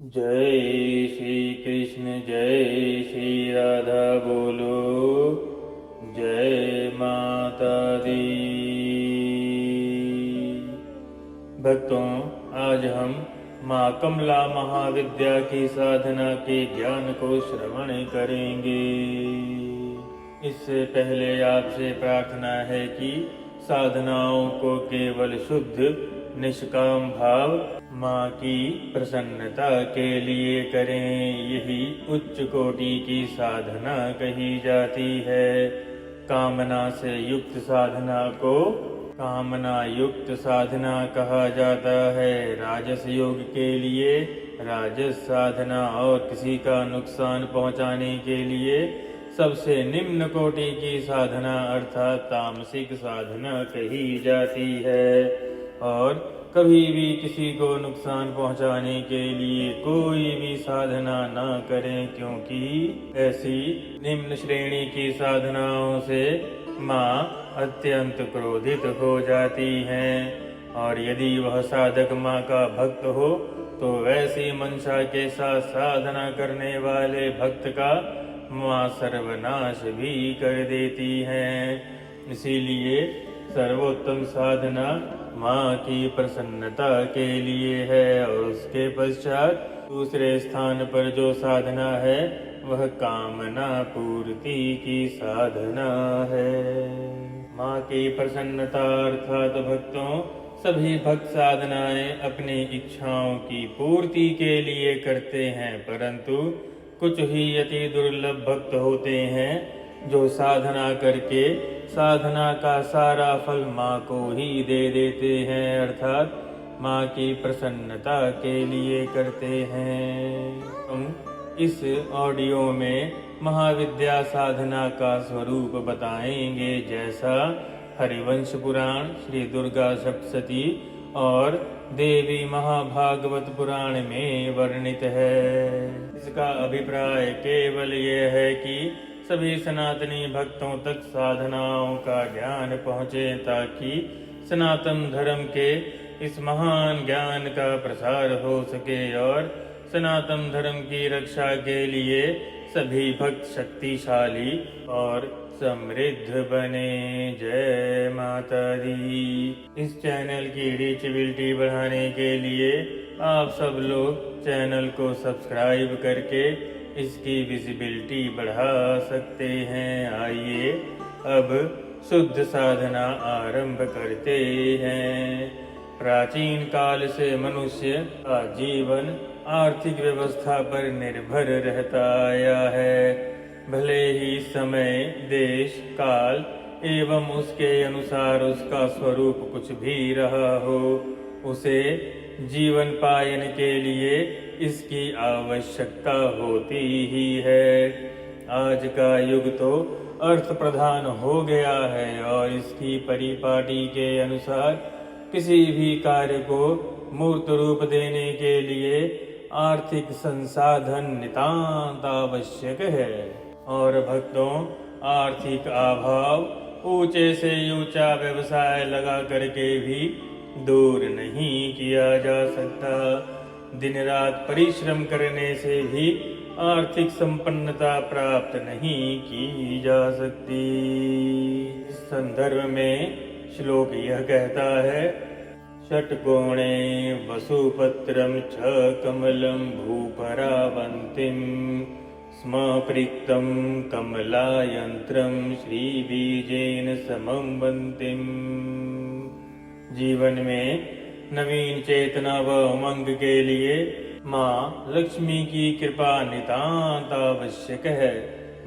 जय श्री कृष्ण जय श्री राधा बोलो। जय माता दी। भक्तों, आज हम माँ कमला महाविद्या की साधना के ज्ञान को श्रवण करेंगे। इससे पहले आपसे प्रार्थना है कि साधनाओं को केवल शुद्ध निष्काम भाव माँ की प्रसन्नता के लिए करें। यही उच्च कोटि की साधना कही जाती है। कामना से युक्त साधना को कामना युक्त साधना कहा जाता है। राजस योग के लिए राजस साधना और किसी का नुकसान पहुँचाने के लिए सबसे निम्न कोटि की साधना अर्थात तामसिक साधना कही जाती है। और कभी भी किसी को नुकसान पहुंचाने के लिए कोई भी साधना ना करें, क्योंकि ऐसी निम्न श्रेणी की साधनाओं से माँ अत्यंत क्रोधित हो जाती हैं। और यदि वह साधक माँ का भक्त हो तो वैसी मंशा के साथ साधना करने वाले भक्त का माँ सर्वनाश भी कर देती हैं। इसीलिए सर्वोत्तम साधना माँ की प्रसन्नता के लिए है। और उसके पश्चात दूसरे स्थान पर जो साधना है वह कामना पूर्ति की साधना है। माँ की प्रसन्नता अर्थात भक्तों, सभी भक्त साधनाएं अपनी इच्छाओं की पूर्ति के लिए करते हैं, परंतु कुछ ही अति दुर्लभ भक्त होते हैं जो साधना करके साधना का सारा फल माँ को ही दे देते हैं, अर्थात माँ की प्रसन्नता के लिए करते हैं। हम इस ऑडियो में महाविद्या साधना का स्वरूप बताएंगे, जैसा हरिवंश पुराण, श्री दुर्गा सप्तशती और देवी महाभागवत पुराण में वर्णित है। इसका अभिप्राय केवल यह है कि सभी सनातनी भक्तों तक साधनाओं का ज्ञान पहुँचे, ताकि सनातन धर्म के इस महान ज्ञान का प्रसार हो सके और सनातन धर्म की रक्षा के लिए सभी भक्त शक्तिशाली और समृद्ध बने। जय माता दी। इस चैनल की रीचेबिलिटी बढ़ाने के लिए आप सब लोग चैनल को सब्सक्राइब करके इसकी विजिबिलिटी बढ़ा सकते हैं। आइए अब शुद्ध साधना आरंभ करते हैं। प्राचीन काल से मनुष्य का जीवन आर्थिक व्यवस्था पर निर्भर रहता आया है। भले ही समय, देश, काल एवं उसके अनुसार उसका स्वरूप कुछ भी रहा हो, उसे जीवन पायन के लिए इसकी आवश्यकता होती ही है। आज का युग तो अर्थ प्रधान हो गया है और इसकी परिपाटी के अनुसार किसी भी कार्य को मूर्त रूप देने के लिए आर्थिक संसाधन नितांत आवश्यक है। और भक्तों, आर्थिक अभाव ऊंचे से ऊंचा व्यवसाय लगा करके भी दूर नहीं किया जा सकता। दिन रात परिश्रम करने से भी आर्थिक संपन्नता प्राप्त नहीं की जा सकती। इस संदर्भ में श्लोक यह कहता है, षट्कोणे वसुपत्रम छ कमलम भूपरावंतिम स्म प्रीक्तम कमलायंत्रम श्रीबीजेन समं वंतिम। जीवन में नवीन चेतना व उमंग के लिए माँ लक्ष्मी की कृपा नितांत आवश्यक है।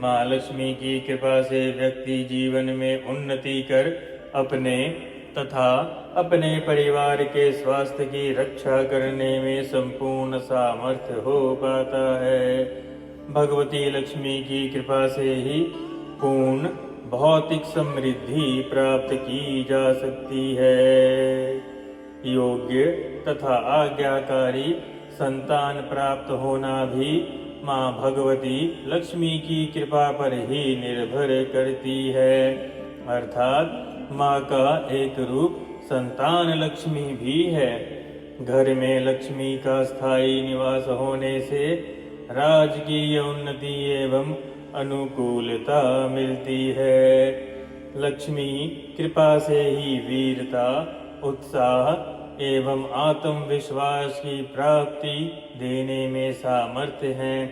माँ लक्ष्मी की कृपा से व्यक्ति जीवन में उन्नति कर अपने तथा अपने परिवार के स्वास्थ्य की रक्षा करने में संपूर्ण सामर्थ्य हो पाता है। भगवती लक्ष्मी की कृपा से ही पूर्ण भौतिक समृद्धि प्राप्त की जा सकती है। योग्य तथा आज्ञाकारी संतान प्राप्त होना भी माँ भगवती लक्ष्मी की कृपा पर ही निर्भर करती है, अर्थात माँ का एक रूप संतान लक्ष्मी भी है। घर में लक्ष्मी का स्थायी निवास होने से राजकीय उन्नति एवं अनुकूलता मिलती है। लक्ष्मी कृपा से ही वीरता, उत्साह एवं आत्मविश्वास की प्राप्ति देने में सामर्थ्य है।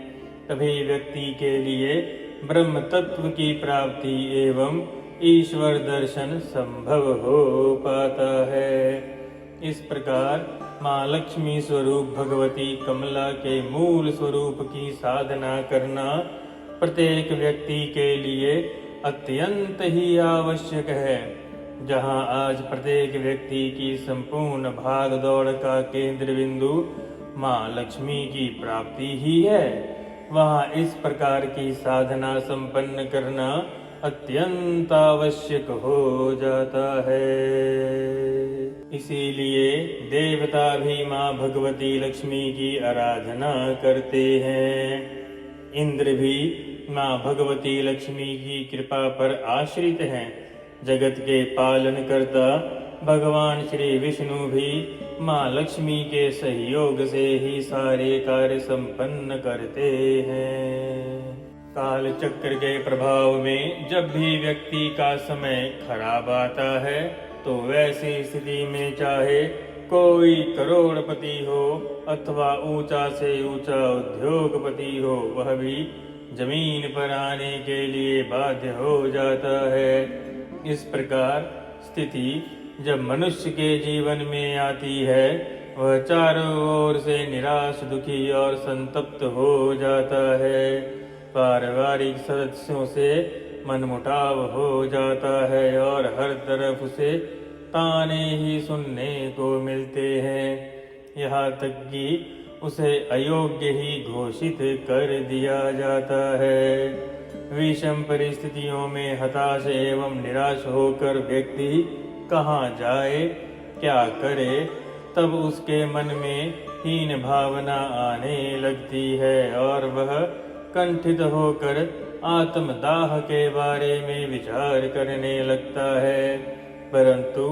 तभी व्यक्ति के लिए ब्रह्म तत्व की प्राप्ति एवं ईश्वर दर्शन संभव हो पाता है। इस प्रकार माँ लक्ष्मी स्वरूप भगवती कमला के मूल स्वरूप की साधना करना प्रत्येक व्यक्ति के लिए अत्यंत ही आवश्यक है। जहाँ आज प्रत्येक व्यक्ति की संपूर्ण भाग दौड़ का केंद्र बिंदु माँ लक्ष्मी की प्राप्ति ही है, वहाँ इस प्रकार की साधना संपन्न करना अत्यंत आवश्यक हो जाता है। इसीलिए देवता भी माँ भगवती लक्ष्मी की आराधना करते हैं। इंद्र भी माँ भगवती लक्ष्मी की कृपा पर आश्रित हैं। जगत के पालन करता भगवान श्री विष्णु भी माँ लक्ष्मी के सहयोग से ही सारे कार्य संपन्न करते हैं। काल चक्र के प्रभाव में जब भी व्यक्ति का समय खराब आता है तो वैसी स्थिति में चाहे कोई करोड़पति हो अथवा ऊंचा से ऊंचा उद्योगपति हो, वह भी जमीन पर आने के लिए बाध्य हो जाता है। इस प्रकार स्थिति जब मनुष्य के जीवन में आती है, वह चारों ओर से निराश, दुखी और संतप्त हो जाता है। पारिवारिक सदस्यों से मनमुटाव हो जाता है और हर तरफ उसे ताने ही सुनने को मिलते हैं। यहाँ तक कि उसे अयोग्य ही घोषित कर दिया जाता है। विषम परिस्थितियों में हताश एवं निराश होकर व्यक्ति कहाँ जाए, क्या करे, तब उसके मन में हीन भावना आने लगती है और वह कंठित होकर आत्मदाह के बारे में विचार करने लगता है। परंतु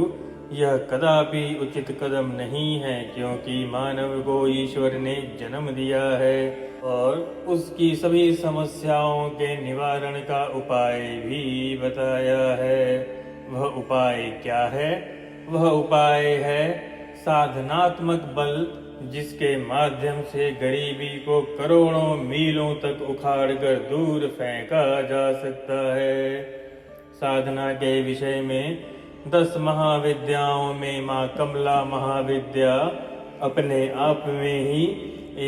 यह कदापि उचित कदम नहीं है, क्योंकि मानव को ईश्वर ने जन्म दिया है और उसकी सभी समस्याओं के निवारण का उपाय भी बताया है। वह उपाय क्या है? वह उपाय है साधनात्मक बल, जिसके माध्यम से गरीबी को करोड़ों मीलों तक उखाड़कर दूर फेंका जा सकता है। साधना के विषय में 10 महाविद्याओं में माँ कमला महाविद्या अपने आप में ही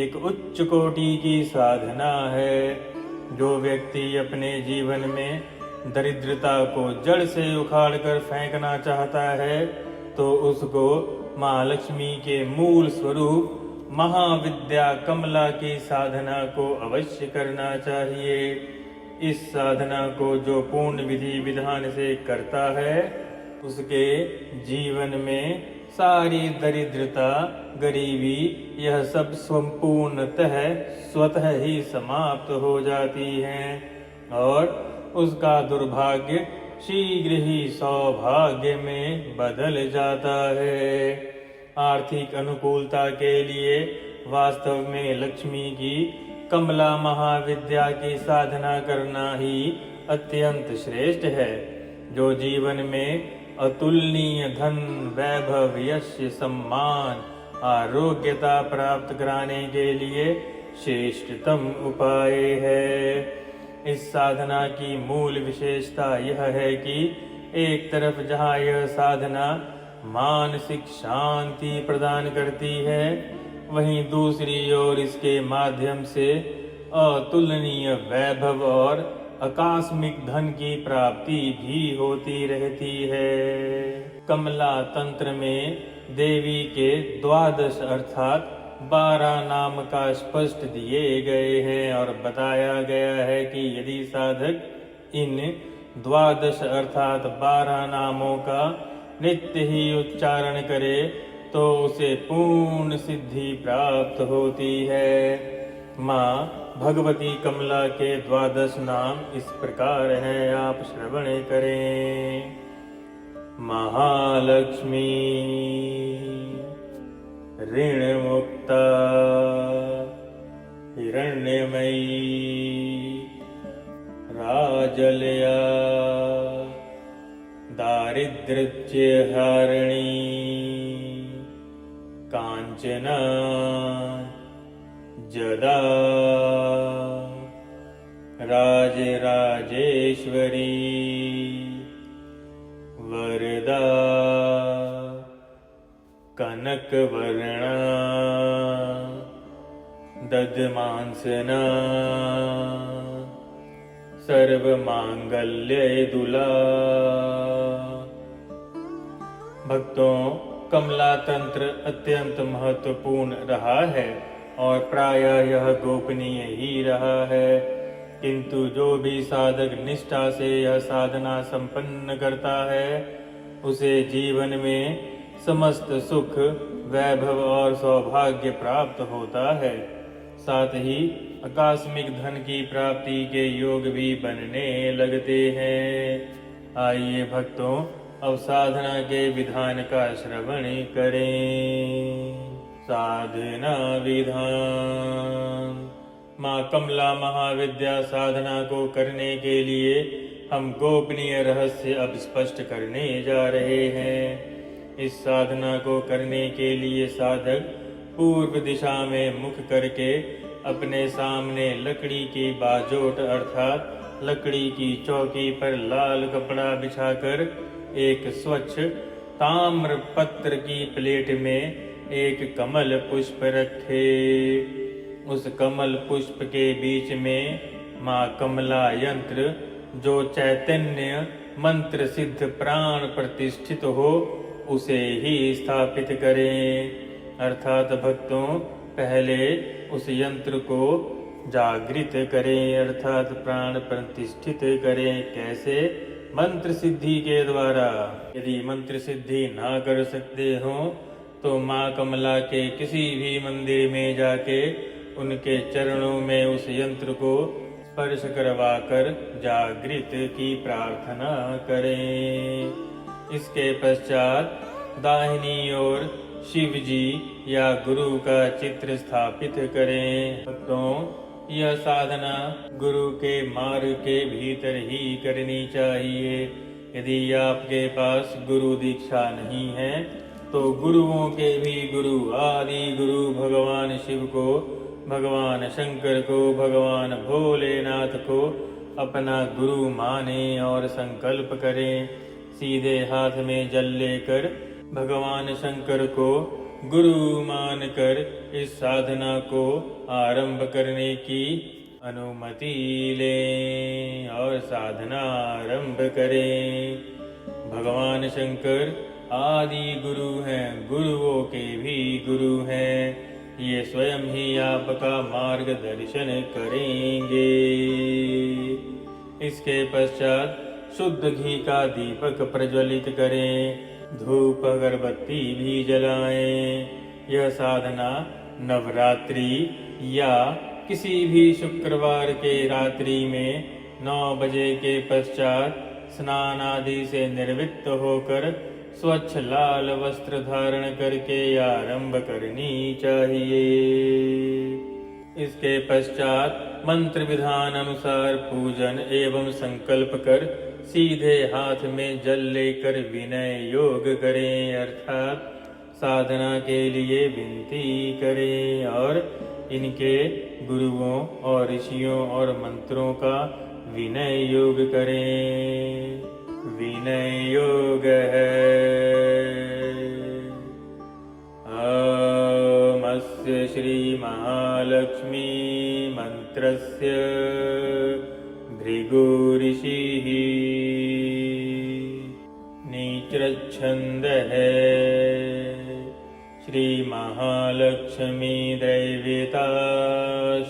एक उच्च कोटि की साधना है। जो व्यक्ति अपने जीवन में दरिद्रता को जड़ से उखाड़कर फेंकना चाहता है, तो उसको माँ लक्ष्मी के मूल स्वरूप महाविद्या कमला की साधना को अवश्य करना चाहिए। इस साधना को जो पूर्ण विधि विधान से करता है, उसके जीवन में सारी दरिद्रता, गरीबी, यह सब संपूर्णतः स्वतः ही समाप्त हो जाती हैं और उसका दुर्भाग्य शीघ्र ही सौभाग्य में बदल जाता है। आर्थिक अनुकूलता के लिए वास्तव में लक्ष्मी की कमला महाविद्या की साधना करना ही अत्यंत श्रेष्ठ है। जो जीवन में अतुलनीय धन, वैभव, यश, सम्मान, आरोग्यता प्राप्त कराने के लिए श्रेष्ठतम उपाय है। इस साधना की मूल विशेषता यह है कि एक तरफ जहाँ यह साधना मानसिक शांति प्रदान करती है, वहीं दूसरी ओर इसके माध्यम से अतुलनीय वैभव और आकस्मिक धन की प्राप्ति भी होती रहती है। कमला तंत्र में देवी के 12 अर्थात 12 नाम का स्पष्ट दिए गए हैं और बताया गया है कि यदि साधक इन 12 अर्थात 12 नामों का नित्य ही उच्चारण करे तो उसे पूर्ण सिद्धि प्राप्त होती है। माँ भगवती कमला के 12 नाम इस प्रकार हैं, आप श्रवण करें। महालक्ष्मी, ऋण मुक्ता हिरण्यमयी राजलया दारिद्र्यहारिणी कांचना जदा राजराजेश्वरी वरदा कनकवर्णा दधमांसना सर्वमांगल्यदुला। भक्तों, कमला तंत्र अत्यंत महत्वपूर्ण रहा है और प्रायः यह गोपनीय ही रहा है, किंतु जो भी साधक निष्ठा से यह साधना संपन्न करता है उसे जीवन में समस्त सुख, वैभव और सौभाग्य प्राप्त होता है। साथ ही आकस्मिक धन की प्राप्ति के योग भी बनने लगते हैं। आइए भक्तों, अब साधना के विधान का श्रवण करें। साधना विधान। माँ कमला महाविद्या साधना को करने के लिए हम गोपनीय रहस्य अब स्पष्ट करने जा रहे हैं। इस साधना को करने के लिए साधक पूर्व दिशा में मुख करके अपने सामने लकड़ी की बाजोट अर्थात लकड़ी की चौकी पर लाल कपड़ा बिछाकर एक स्वच्छ ताम्र पत्र की प्लेट में एक कमल पुष्प रखे। उस कमल पुष्प के बीच में माँ कमला यंत्र, जो चैतन्य मंत्र सिद्ध प्राण प्रतिष्ठित हो, उसे ही स्थापित करें। अर्थात भक्तों, पहले उस यंत्र को जागृत करें अर्थात प्राण प्रतिष्ठित करें। कैसे? मंत्र सिद्धि के द्वारा। यदि मंत्र सिद्धि ना कर सकते हो तो माँ कमला के किसी भी मंदिर में जाके उनके चरणों में उस यंत्र को स्पर्श करवा कर जागृत की प्रार्थना करें। इसके पश्चात दाहिनी ओर शिव जी या गुरु का चित्र स्थापित करें। भक्तों, यह साधना गुरु के मार्ग के भीतर ही करनी चाहिए। यदि आपके पास गुरु दीक्षा नहीं है तो गुरुओं के भी गुरु आदि गुरु भगवान शिव को, भगवान शंकर को, भगवान भोलेनाथ को अपना गुरु माने और संकल्प करें। सीधे हाथ में जल लेकर भगवान शंकर को गुरु मानकर इस साधना को आरंभ करने की अनुमति लें और साधना आरंभ करें। भगवान शंकर आदि गुरु हैं, गुरुओं के भी गुरु हैं। ये स्वयं ही आपका मार्गदर्शन करेंगे। इसके पश्चात शुद्ध घी का दीपक प्रज्वलित करें, धूप अगरबत्ती भी जलाएं। यह साधना नवरात्रि या किसी भी शुक्रवार के रात्रि में 9 बजे के पश्चात स्नान आदि से निवृत्त होकर स्वच्छ लाल वस्त्र धारण करके आरंभ करनी चाहिए। इसके पश्चात मंत्र विधान अनुसार पूजन एवं संकल्प कर सीधे हाथ में जल लेकर विनय योग करें अर्थात साधना के लिए विनती करें और इनके गुरुओं और ऋषियों और मंत्रों का विनय योग करें। विनय योग है अस्य श्री महालक्ष्मी मंत्रस्य भृगु ऋषिः नीचच्छन्द है। श्री महालक्ष्मी दैवता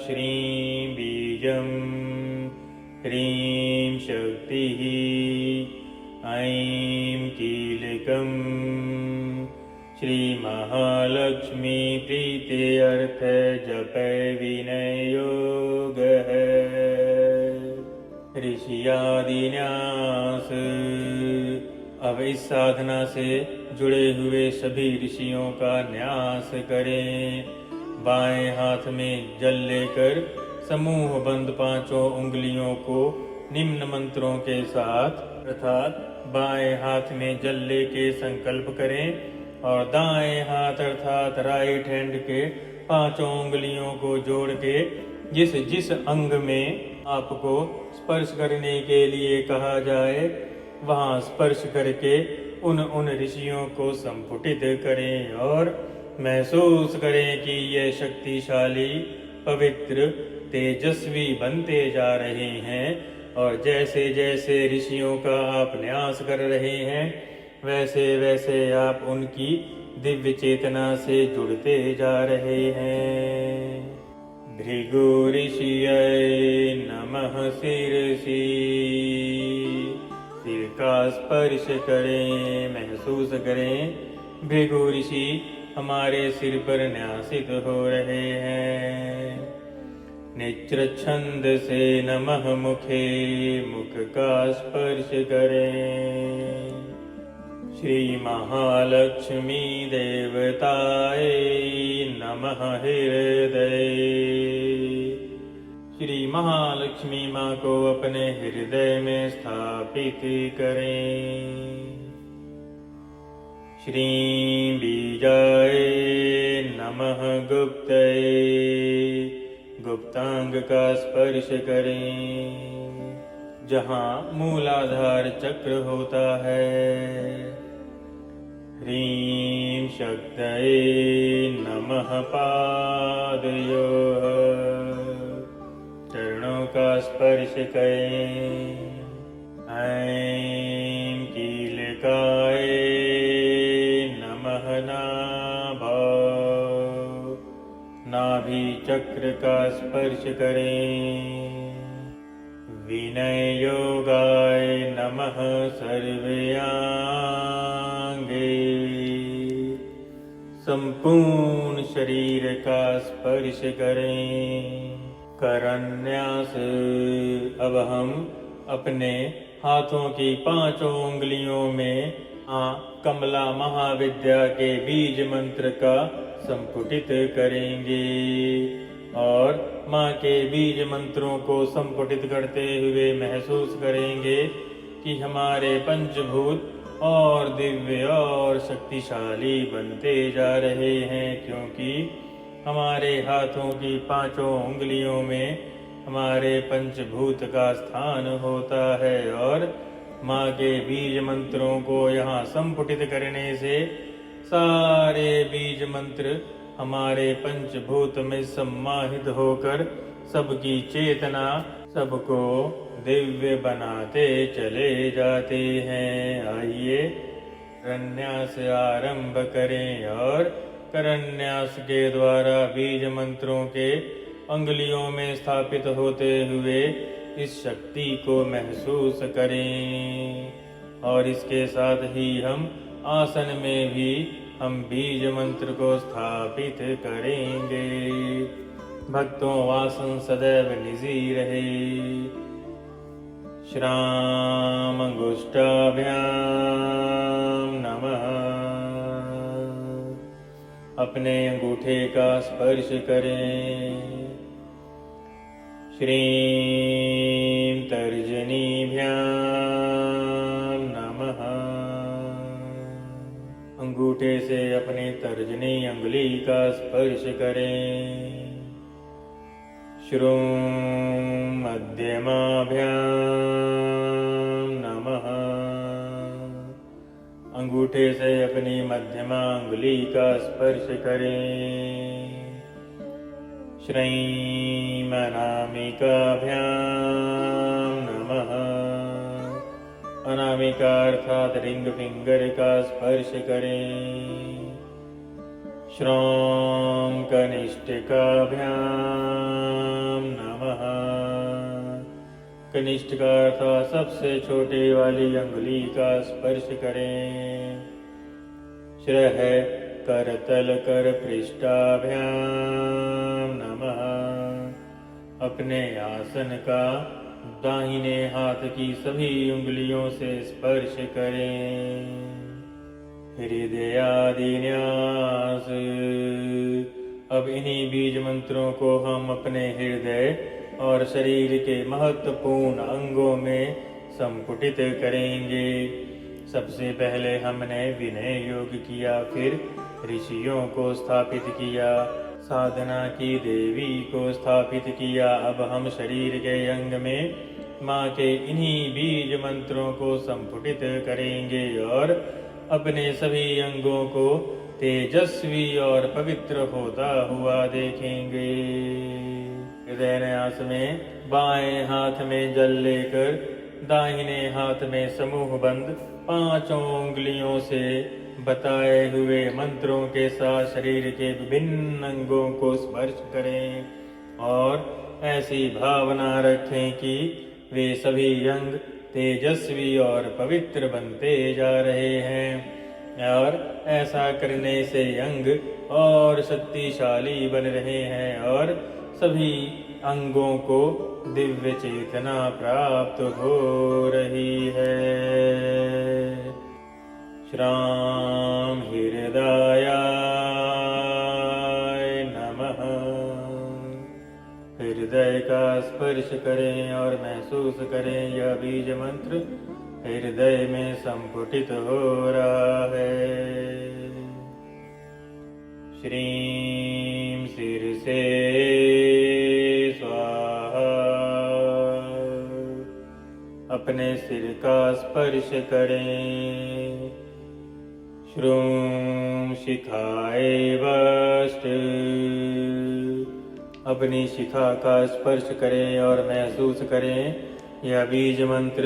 श्रीं बीजं ह्रीं शक्तिः ऐं कीलकं। श्री महालक्ष्मी प्रीते अर्थ जपै विनय योग है। ऋषियादिन्यास अब इस साधना से जुड़े हुए सभी ऋषियों का न्यास करें। बाएं हाथ में जल लेकर समूह बंद पांचों उंगलियों को निम्न मंत्रों के साथ अर्थात बाएं हाथ में जल लेके संकल्प करें और दाएं हाथ अर्थात राइट हैंड के पांचों उंगलियों को जोड़ के जिस जिस अंग में आपको स्पर्श करने के लिए कहा जाए वहां स्पर्श करके उन ऋषियों को संपुटित करें और महसूस करें कि ये शक्तिशाली पवित्र तेजस्वी बनते जा रहे हैं और जैसे जैसे ऋषियों का आप न्यास कर रहे हैं वैसे वैसे आप उनकी दिव्य चेतना से जुड़ते जा रहे हैं। भृगु ऋषिये नमः शिरसी, सिर का स्पर्श करें, महसूस करें भृगु ऋषि हमारे सिर पर न्यासित हो रहे हैं। नेत्र छंद से नमः मुखे, मुख का स्पर्श करें। श्री महालक्ष्मी देवताए नमः हृदय, श्री महालक्ष्मी माँ को अपने हृदय में स्थापित करें। श्री बीजाय नमः गुप्तये, गुप्तांग का स्पर्श करें जहाँ मूलाधार चक्र होता है। ह्रीं शक्तये नमः पादयोः, चरणों का स्पर्श करें। ऐं कीलकाय नमः नाभौ, नाभि चक्र का स्पर्श करें। विनय योगाय नमः सर्वांगे, संपूर्ण शरीर का स्पर्श करें। करन्यास, अब हम अपने हाथों की पांचों उंगलियों में कमला महाविद्या के बीज मंत्र का संपुटित करेंगे और माँ के बीज मंत्रों को संपुटित करते हुए महसूस करेंगे कि हमारे पंचभूत और दिव्य और शक्तिशाली बनते जा रहे हैं, क्योंकि हमारे हाथों की पांचों उंगलियों में हमारे पंचभूत का स्थान होता है और माँ के बीज मंत्रों को यहाँ संपुटित करने से सारे बीज मंत्र हमारे पंचभूत में सम्माहित होकर सबकी चेतना सबको दिव्य बनाते चले जाते हैं। आइए करन्यास आरंभ करें और करन्यास के द्वारा बीज मंत्रों के अंगुलियों में स्थापित होते हुए इस शक्ति को महसूस करें और इसके साथ ही हम आसन में भी हम बीज मंत्र को स्थापित करेंगे। भक्तों आसन सदैव निजी रहे। श्रामंगुष्ठाभ्यां नमः, अपने अंगूठे का स्पर्श करें। श्रीं तर्जनीभ्यां नमः, अंगूठे से अपनी तर्जनी अंगुली का स्पर्श करें। श्रूं मध्यमाभ्यां नमः, अंगूठे से अपनी मध्यमा अंगुली का स्पर्श करें। श्रीं अनामिकाभ्यां नमः, अनामिका अर्थात रिंग फिंगर का स्पर्श करें। श्रों कनिष्ठिकाभ्यां नमः, कनिष्ठिका अर्थात सबसे छोटे वाली अंगुली का स्पर्श करें। श्रह करतल कर पृष्ठाभ्यां नमः, अपने आसन का दाहिने हाथ की सभी उंगलियों से स्पर्श करें। हृदयादिन्यास। अब इन्हीं बीज मंत्रों को हम अपने हृदय और शरीर के महत्वपूर्ण अंगों में संपुटित करेंगे। सबसे पहले हमने विनय योग किया, फिर ऋषियों को स्थापित किया, साधना की देवी को स्थापित किया। अब हम शरीर के अंग में माँ के इन्हीं बीज मंत्रों को संपुटित करेंगे और अपने सभी अंगों को तेजस्वी और पवित्र होता हुआ देखेंगे। हृदयन्यास में बाएं हाथ में जल लेकर दाहिने हाथ में समूह बंद 5 उंगलियों से बताए हुए मंत्रों के साथ शरीर के विभिन्न अंगों को स्पर्श करें और ऐसी भावना रखें कि वे सभी अंग तेजस्वी और पवित्र बनते जा रहे हैं और ऐसा करने से अंग और शक्तिशाली बन रहे हैं और सभी अंगों को दिव्य चेतना प्राप्त हो रही है। श्राम हृदयाय नमः। हृदय का स्पर्श करें और महसूस करें यह बीज मंत्र हृदय में संपुटित हो रहा है। श्रीं शीर्षे स्वाहा। अपने सिर का स्पर्श करें। श्रूं शिखाए वष्ट। अपनी शिखा का स्पर्श करें और महसूस करें यह बीज मंत्र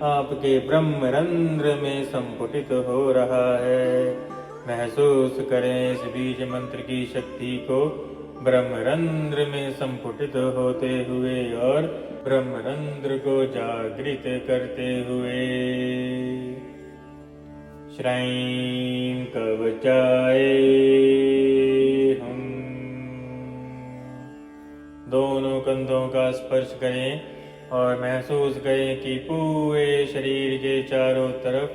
आपके ब्रह्मरंध्र में संपुटित हो रहा है। महसूस करें इस बीज मंत्र की शक्ति को ब्रह्मरंध्र में संपुटित होते हुए और ब्रह्मरंध्र को जागृत करते हुए। श्राईं कवचाय हम। दोनों कंधों का स्पर्श करें और महसूस करें कि पूरे शरीर के चारों तरफ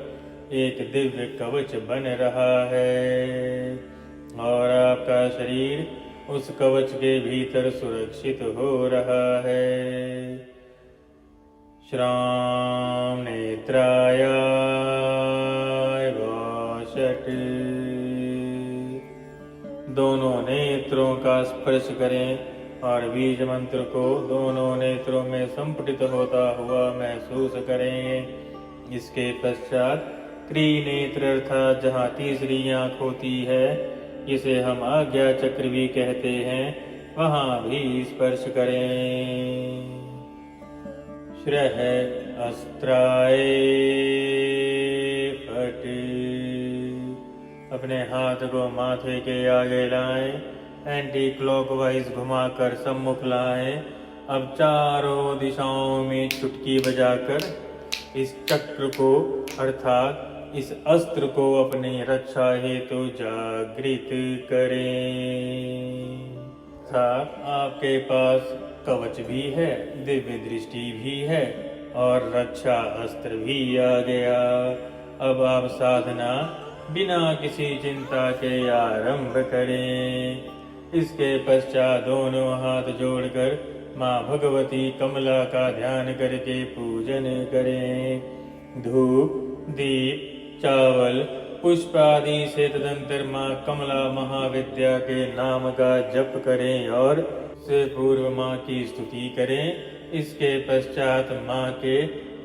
एक दिव्य कवच बन रहा है और आपका शरीर उस कवच के भीतर सुरक्षित हो रहा है। श्राम नेत्राय वषट्। दोनों नेत्रों का स्पर्श करें और बीज मंत्र को दोनों नेत्रों में संपुटित होता हुआ महसूस करें। इसके पश्चात त्रिनेत्र अर्थात जहाँ तीसरी आँख होती है, जिसे हम आज्ञा चक्र भी कहते हैं, वहाँ भी स्पर्श करें। श्रह अस्त्राय फट। अपने हाथ को माथे के आगे लाएं, एंटी क्लॉकवाइज घुमाकर सम्मुख लाएं। अब चारों दिशाओं में चुटकी बजाकर इस चक्र को अर्थात इस अस्त्र को अपनी रक्षा हेतु जागृत करें। आपके पास कवच भी है, दिव्य दृष्टि भी है और रक्षा अस्त्र भी आ गया। अब आप साधना बिना किसी चिंता के आरंभ करें। इसके पश्चात दोनों हाथ जोड़कर माँ भगवती कमला का ध्यान करके पूजन करें। धूप, दीप, चावल, पुष्प आदि से तदंतर माँ कमला महाविद्या के नाम का जप करें और से पूर्व माँ की स्तुति करें। इसके पश्चात माँ के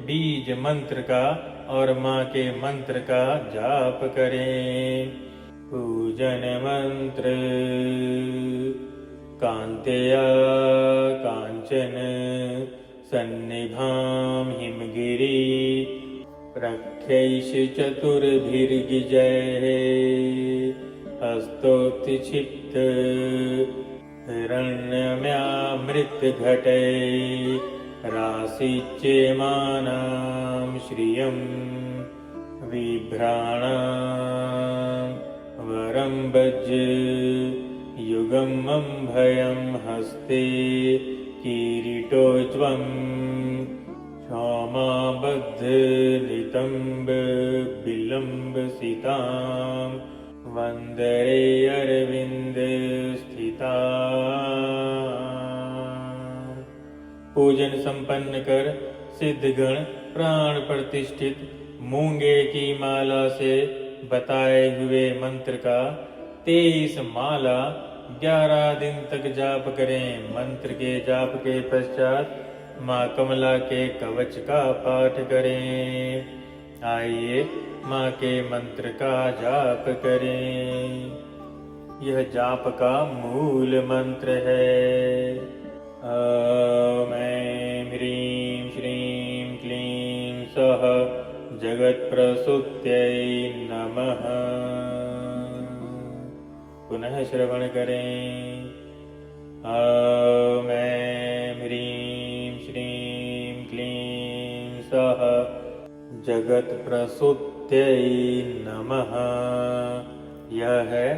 बीज मंत्र का और माँ के मंत्र का जाप करें। पूजन मंत्र। कांतेया कांचन सन्निभां हिमगिरी प्रख्यैष चतुर्भिर्गिजैः हस्तोत्क्षिप्त हिरण्यम्यामृतघटै राशिच्यमानां श्रियं बिभ्राणां वरं वज्र युगमं भयं हस्ते किरीटोज्ज्वं वामाबद्ध नितंब विलंब सीतां वंदरे अरविंद स्थिता। पूजन संपन्न कर सिद्धगण प्राण प्रतिष्ठित मूंगे की माला से बताए हुए मंत्र का 23 माला 11 दिन तक जाप करें। मंत्र के जाप के पश्चात माँ कमला के कवच का पाठ करें। आइए माँ के मंत्र का जाप करें। यह जाप का मूल मंत्र है। ॐ ऐं ह्रीं श्रीं क्लीं सः जगत्प्रसूत्यै नमः। पुनः श्रवण करें। ॐ ऐं ह्रीं श्रीं क्लीं सः जगत्प्रसूत्यै नमः। यह है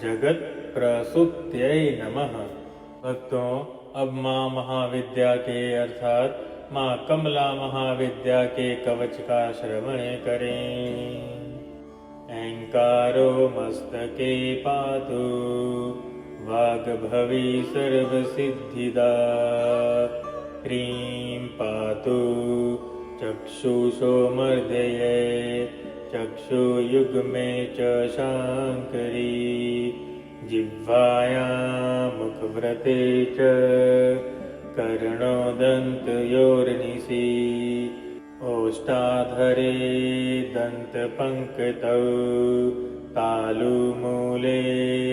जगत प्रसूत्यै नमः। भक्तों, अब माँ महाविद्या के अर्थात माँ कमला महाविद्या के कवच का श्रवण करें। ऐंकारो मस्तके पातु वाग्भवी सर्वसिद्धिदा। ह्रीं पातु चक्षुषो मर्दये चक्षुयुग्मे च शाङ्करी। जिह्वायां मुखव्रते च कर्णोदन्तयोर्निशि। ओष्ठाधरे दन्तपङ्क्तौ तालुमूले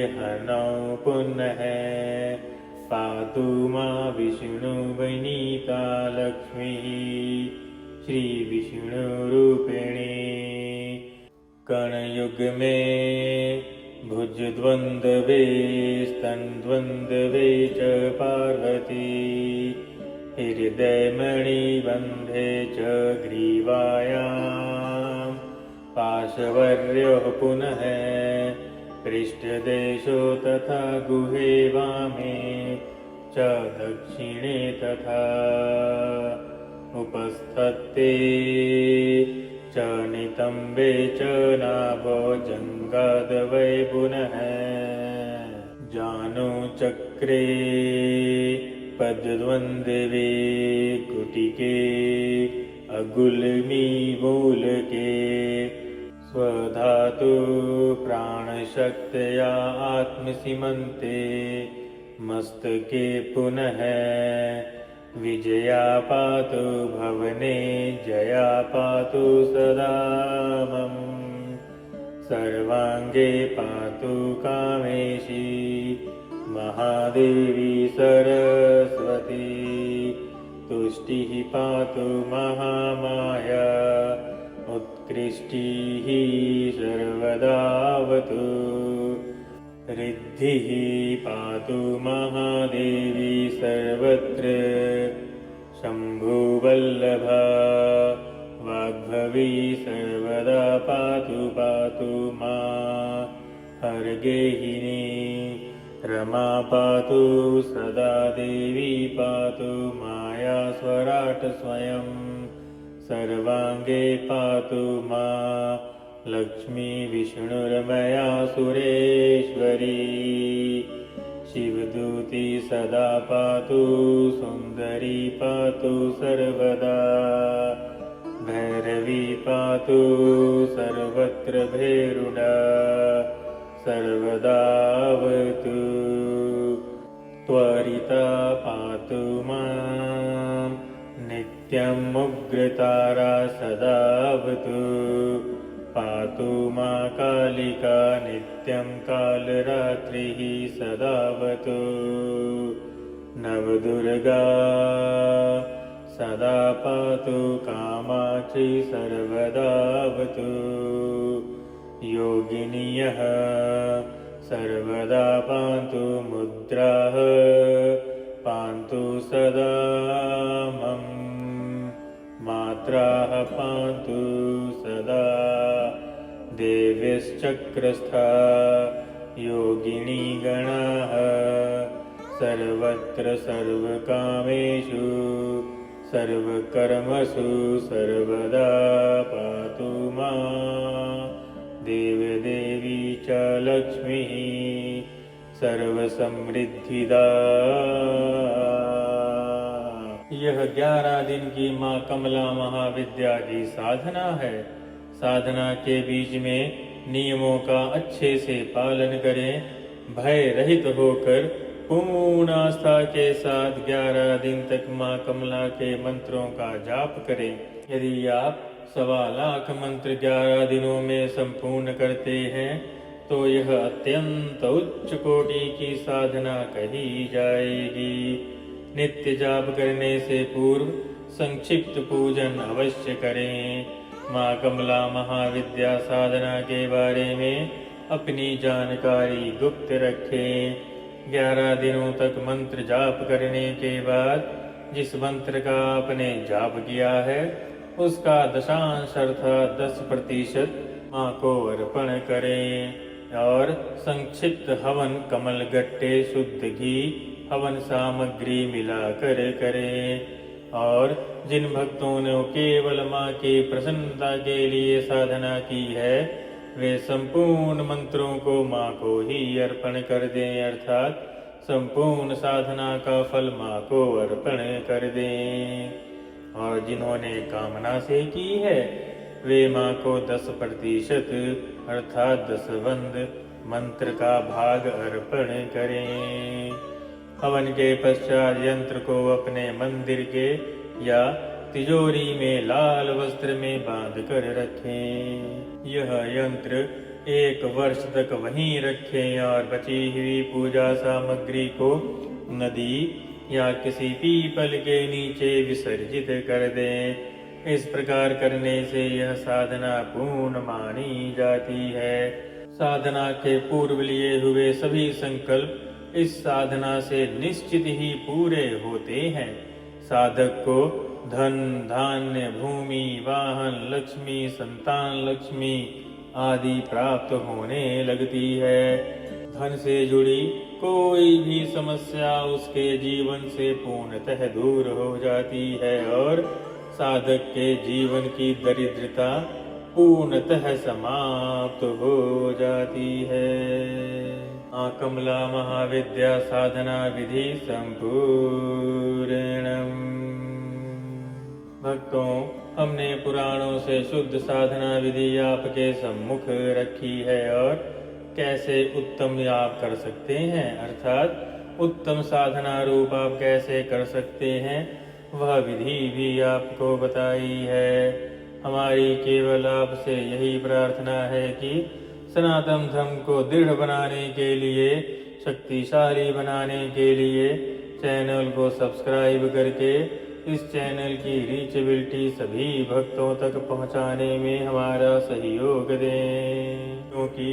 हनौ पुनः। पातु मां विष्णुवनिता लक्ष्मीः श्रीविष्णुरूपिणी। कणयुग्मे भुजद्वन्द्वे स्तनद्वन्द्वे च पार्वती। हृदयमणिबन्धे च ग्रीवायां पाशवर्योः पुनः। पृष्ठदेशो तथा गुहे वामे च दक्षिणे तथा। उपस्थते च नितम्बे च नाभो जङ्गादवै पुनः। जानुचक्रे पद्मद्वन्द्वे कुटिके अगुल्मी मूलके। स्वधातु प्राणशक्तया आत्मसीमन्ते मस्तके पुनः। विजया पातु भवने जया पातु सदा मम। सर्वांगे पातु कामेशी महादेवी सरस्वती। तुष्टिः पातु महामाया उत्कृष्टिः सर्वदावतु। रिद्धिः पातु महादेवी सर्वत्र। शम्भुवल्लभा वाग्भवी सर्वदा पातु पातु मां। हरगेहिनी रमा पातु सदा देवी पातु माया स्वराट् स्वयं। सर्वांगे पातु मां लक्ष्मी विष्णुरमया सुरेश्वरी। शिवदूती सदा पातु सुन्दरी पातु सर्वदा। भैरवी पातु सर्वत्र भैरुडा सर्वदावतु। त्वरिता पातु मां नित्यम् उग्रतारा सदावतु। पातु मां कालिका नित्यं कालरात्रिः सदावतु। नवदुर्गा सदा पातु कामाक्षी सर्वदावतु। योगिन्यः सर्वदा पान्तु मुद्राः पान्तु सदा मम। मात्राः पान्तु सदा देव्यश्चक्रस्था योगिनी गणाः। सर्वत्र सर्वकामेषु सर्वकर्मसु सर्वदा पातु मां देवदेवी च लक्ष्मीः सर्वसमृद्धिदा। यह 11 दिन की माँ कमला महाविद्या की साधना है। साधना के बीच में नियमों का अच्छे से पालन करें, भय रहित होकर पूर्ण आस्था के साथ 11 दिन तक माँ कमला के मंत्रों का जाप करें। यदि आप 1.25 लाख मंत्र 11 दिनों में संपूर्ण करते हैं तो यह अत्यंत उच्च कोटि की साधना कही जाएगी। नित्य जाप करने से पूर्व संक्षिप्त पूजन अवश्य करें। माँ कमला महाविद्या साधना के बारे में अपनी जानकारी गुप्त रखें। 11 दिनों तक मंत्र जाप करने के बाद जिस मंत्र का आपने जाप किया है उसका दशांश अर्थात 10% माँ को अर्पण करें और संक्षिप्त हवन कमल गट्टे शुद्ध घी हवन सामग्री मिलाकर करें। और जिन भक्तों ने केवल माँ की प्रसन्नता के लिए साधना की है वे संपूर्ण मंत्रों को माँ को ही अर्पण कर दें, अर्थात संपूर्ण साधना का फल माँ को अर्पण कर दें। और जिन्होंने कामना से की है वे माँ को 10% अर्थात 10 बंद मंत्र का भाग अर्पण करें। हवन के पश्चात यंत्र को अपने मंदिर के या तिजोरी में लाल वस्त्र में बांध कर रखें। यह यंत्र 1 वर्ष तक वहीं रखें और बची हुई पूजा सामग्री को नदी या किसी पीपल के नीचे विसर्जित कर दें। इस प्रकार करने से यह साधना पूर्ण मानी जाती है। साधना के पूर्व लिए हुए सभी संकल्प इस साधना से निश्चित ही पूरे होते हैं। साधक को धन धान्य भूमि वाहन लक्ष्मी संतान लक्ष्मी आदि प्राप्त होने लगती है। धन से जुड़ी कोई भी समस्या उसके जीवन से पूर्णतः दूर हो जाती है और साधक के जीवन की दरिद्रता पूर्णतः समाप्त हो जाती है। माँ कमला महाविद्या साधना विधि संपूर्णम। भक्तों, हमने पुराणों से शुद्ध साधना विधि आपके सम्मुख रखी है और कैसे उत्तम आप कर सकते हैं, अर्थात उत्तम साधना रूप आप कैसे कर सकते हैं वह विधि भी आपको बताई है। हमारी केवल आपसे यही प्रार्थना है कि सनातन धर्म को दृढ़ बनाने के लिए शक्तिशाली बनाने के लिए चैनल को सब्सक्राइब करके इस चैनल की रीचेबिलिटी सभी भक्तों तक पहुंचाने में हमारा सहयोग दें, क्योंकि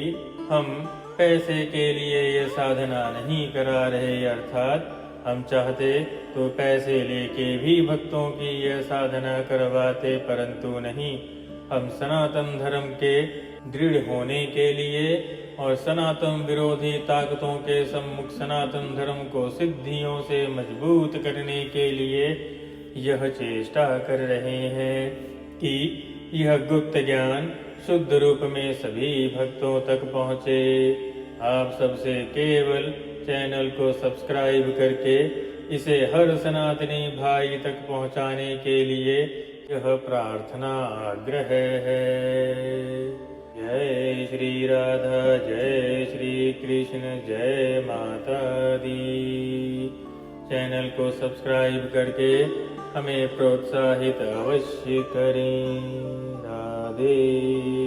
हम पैसे के लिए ये साधना नहीं करा रहे, अर्थात हम चाहते तो पैसे लेके भी भक्तों की यह साधना करवाते, परंतु नहीं। हम सनातन धर्म के दृढ़ होने के लिए और सनातन विरोधी ताकतों के सम्मुख सनातन धर्म को सिद्धियों से मजबूत करने के लिए यह चेष्टा कर रहे हैं कि यह गुप्त ज्ञान शुद्ध रूप में सभी भक्तों तक पहुँचे। आप सबसे केवल चैनल को सब्सक्राइब करके इसे हर सनातनी भाई तक पहुँचाने के लिए यह प्रार्थना आग्रह है। जय श्री राधा, जय श्री कृष्ण, जय माता दी। चैनल को सब्सक्राइब करके हमें प्रोत्साहित अवश्य करें। राधे।